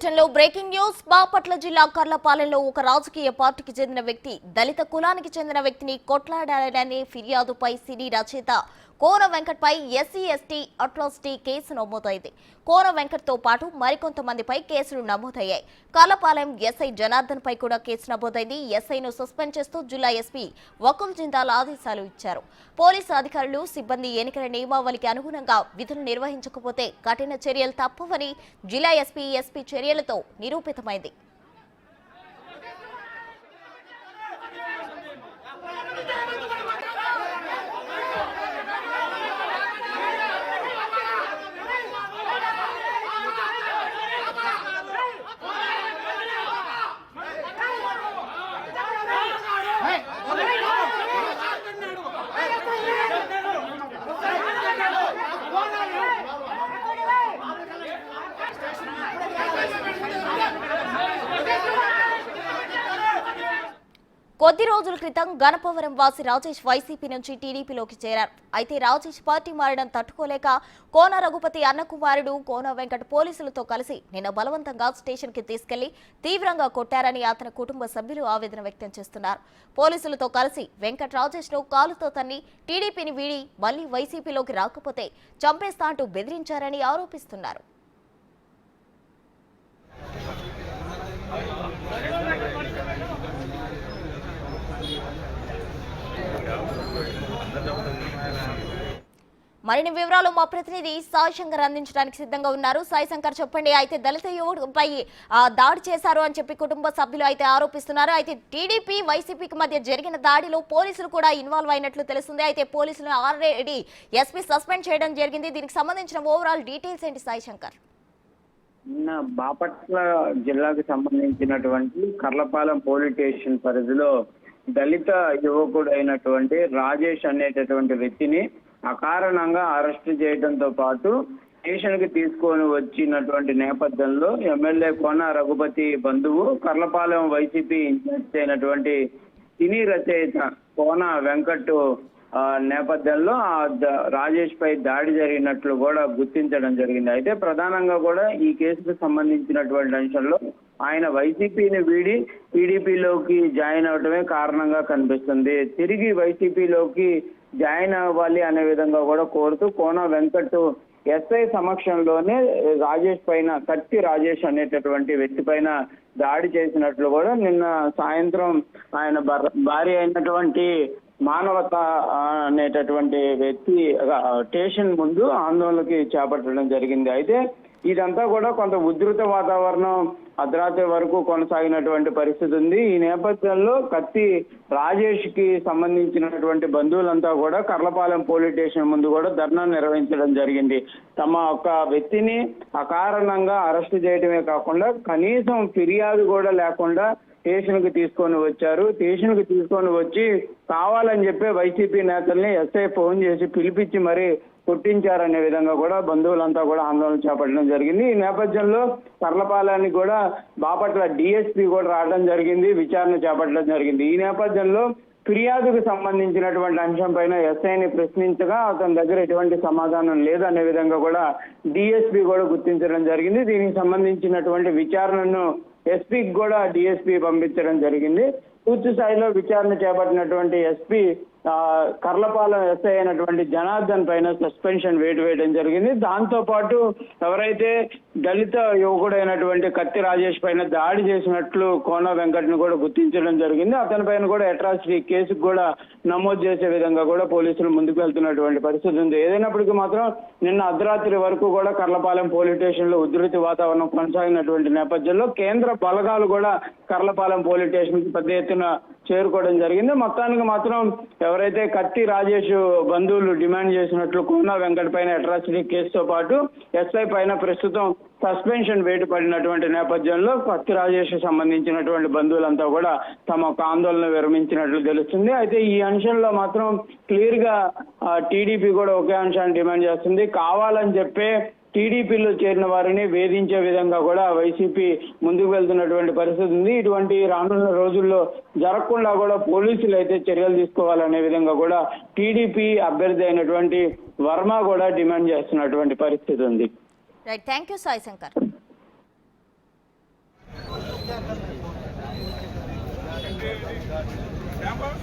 Breaking news Bapatla జిల్లా కర్లపాలెంలో ఒక రాజకీయ పార్టీకి చెందిన వ్యక్తి దళిత కులానికి చెందిన వ్యక్తిని కొట్లాడారనే ఫిర్యాదుపై సినీ రచయిత కోన వెంకట్పై ఎస్సీ ఎస్టీ అట్రాసిటీ కేసు నమోదైంది. కోన వెంకట్తో పాటు మరికొంతమందిపై కేసులు నమోదయ్యాయి. కర్లపాలెం ఎస్ఐ జనార్దన్ పై కూడా కేసు నమోదైంది. ఎస్ఐను సస్పెండ్ చేస్తూ జిల్లా ఎస్పీ వకుల్ జిందాల్ ఆదేశాలు ఇచ్చారు. పోలీసు అధికారులు సిబ్బంది ఎన్నికల నియమావళికి అనుగుణంగా విధులు నిర్వహించకపోతే కఠిన చర్యలు తప్పవని జిల్లా ఎస్పీ చర్యలతో నిరూపితమైంది. కొద్ది రోజుల క్రితం గణపవరం వాసి రాజేష్ వైసీపీ నుంచి టీడీపీలోకి చేరారు. అయితే రాజేష్ పార్టీ మారడం తట్టుకోలేక కోన రఘుపతి అన్న కుమారుడు కోన వెంకట్ పోలీసులతో కలిసి నిన్న బలవంతంగా స్టేషన్ కి తీసుకెళ్లి తీవ్రంగా కొట్టారని అతని కుటుంబ సభ్యులు ఆవేదన వ్యక్తం చేస్తున్నారు. పోలీసులతో కలిసి వెంకట్ రాజేష్ ను కాలుతో తన్ని టీడీపీని వీడి మళ్లీ వైసీపీలోకి రాకపోతే చంపేస్తా అంటూ బెదిరించారని ఆరోపిస్తున్నారు. మరిన్ని వివరాలు మా ప్రతినిధి సాయి శంకర్ అందించడానికి సిద్ధంగా ఉన్నారు. సాయి శంకర్, చెప్పండి. అయితే దళిత యువకుడిపై దాడి చేశారు అని చెప్పి కుటుంబ సభ్యులు అయితే ఆరోపిస్తున్నారు. అయితే టీడీపీ వైసీపీకి మధ్య జరిగిన దాడిలో పోలీసులు కూడా ఇన్వాల్వ్ అయినట్లు తెలుస్తుంది. అయితే పోలీసులు ఆల్రెడీ ఎస్పీ సస్పెండ్ చేయడం జరిగింది. దీనికి సంబంధించిన ఓవరాల్ డీటెయిల్స్ ఏంటి సాయి శంకర్? నిన్న బాపట్ల జిల్లాకు సంబంధించినటువంటి కర్లపాలెం పోలీస్ స్టేషన్ పరిధిలో దళిత యువకుడు అయినటువంటి రాజేష్ అనేటటువంటి వ్యక్తిని అకారణంగా అరెస్ట్ చేయడంతో పాటు స్టేషన్ కి తీసుకొని వచ్చినటువంటి నేపథ్యంలో ఎమ్మెల్యే కోన రఘుపతి బంధువు కర్లపాలెం వైసీపీ ఇన్ఛార్జ్ అయినటువంటి సినీ రచయిత కోన వెంకట్ నేపథ్యంలో రాజేష్ పై దాడి జరిగినట్లు కూడా గుర్తించడం జరిగింది. అయితే ప్రధానంగా కూడా ఈ కేసుకు సంబంధించినటువంటి అంశంలో ఆయన వైసీపీని వీడి టీడీపీలోకి జాయిన్ అవడమే కారణంగా కనిపిస్తుంది. తిరిగి వైసీపీలోకి జాయిన్ అవ్వాలి అనే విధంగా కూడా కోరుతూ కోన వెంకట్ ఎస్ఐ సమక్షంలోనే రాజేష్ పైన కత్తి రాజేష్ అనేటటువంటి వ్యక్తి పైన దాడి చేసినట్లు కూడా నిన్న సాయంత్రం ఆయన భార్య అయినటువంటి మానవత అనేటటువంటి వ్యక్తి స్టేషన్ ముందు ఆందోళనకి చేపట్టడం జరిగింది. అయితే ఇదంతా కూడా కొంత ఉధృత వాతావరణం అర్ధరాత్రి వరకు కొనసాగినటువంటి పరిస్థితి ఉంది. ఈ నేపథ్యంలో కత్తి రాజేష్ కి సంబంధించినటువంటి బంధువులంతా కూడా కర్లపాలెం పోలీస్ స్టేషన్ ముందు కూడా ధర్నా నిర్వహించడం జరిగింది. తమ ఒక వ్యక్తిని అకారణంగా అరెస్ట్ చేయడమే కాకుండా కనీసం ఫిర్యాదు కూడా లేకుండా స్టేషన్ కి తీసుకొని వచ్చారు. స్టేషన్ కి తీసుకొని వచ్చి కావాలని చెప్పి వైసీపీ నేతల్ని ఎస్ఐ ఫోన్ చేసి పిలిపించి మరీ కొట్టించారనే విధంగా కూడా బంధువులంతా కూడా ఆందోళన చేపట్టడం జరిగింది. ఈ నేపథ్యంలో కర్లపాలెనికి కూడా బాపట్ల డిఎస్పీ కూడా రావడం జరిగింది, విచారణ చేపట్టడం జరిగింది. ఈ నేపథ్యంలో ఫిర్యాదుకు సంబంధించినటువంటి అంశం పైన ఎస్ఐని ప్రశ్నించగా అతని దగ్గర ఎటువంటి సమాధానం లేదనే విధంగా కూడా డిఎస్పీ కూడా గుర్తించడం జరిగింది. దీనికి సంబంధించినటువంటి విచారణను ఎస్పీకి కూడా డిఎస్పీ పంపించడం జరిగింది. పూర్తి స్థాయిలో విచారణ చేపట్టినటువంటి ఎస్పీ కర్లపాలెం ఎస్ఐ అయినటువంటి జనార్దన్ పైన సస్పెన్షన్ వేయడం జరిగింది. దాంతో పాటు ఎవరైతే దళిత యువకుడైనటువంటి కత్తి రాజేష్ పైన దాడి చేసినట్లు కోన వెంకట్ ను కూడా గుర్తించడం జరిగింది. అతని పైన కూడా అట్రాసిటీ కేసుకు కూడా నమోదు చేసే విధంగా కూడా పోలీసులు ముందుకు వెళ్తున్నటువంటి పరిస్థితి ఉంది. ఏదైనప్పటికీ మాత్రం నిన్న అర్ధరాత్రి వరకు కూడా కర్లపాలెం పోలీస్ స్టేషన్ లో ఉధృతి వాతావరణం కొనసాగినటువంటి నేపథ్యంలో కేంద్ర బలగాలు కూడా కర్లపాలెం పోలీస్ స్టేషన్ కి పెద్ద ఎత్తున చేరుకోవడం జరిగింది. మొత్తానికి మాత్రం ఎవరైతే కత్తి రాజేష్ బంధువులు డిమాండ్ చేసినట్లు కోన వెంకట్ పైన అట్రాసిటీ కేసుతో పాటు ఎస్ఐ పైన ప్రస్తుతం సస్పెన్షన్ వేటు పడినటువంటి నేపథ్యంలో కత్తి రాజేష్ సంబంధించినటువంటి బంధువులంతా కూడా తమ ఒక ఆందోళన విరమించినట్లు తెలుస్తుంది. అయితే ఈ అంశంలో మాత్రం క్లియర్ గా టీడీపీ కూడా ఒకే అంశాన్ని డిమాండ్ చేస్తుంది. కావాలని చెప్పే టీడీపీలో చేరిన వారిని వేధించే విధంగా కూడా వైసీపీ ముందుకు వెళ్తున్నటువంటి పరిస్థితి ఉంది. ఇటువంటి రానున్న రోజుల్లో జరగకుండా కూడా పోలీసులు అయితే చర్యలు తీసుకోవాలనే విధంగా కూడా టీడీపీ అభ్యర్థి అయినటువంటి వర్మ కూడా డిమాండ్ చేస్తున్నటువంటి పరిస్థితి ఉంది. Right, thank you Sai Shankar. Amber?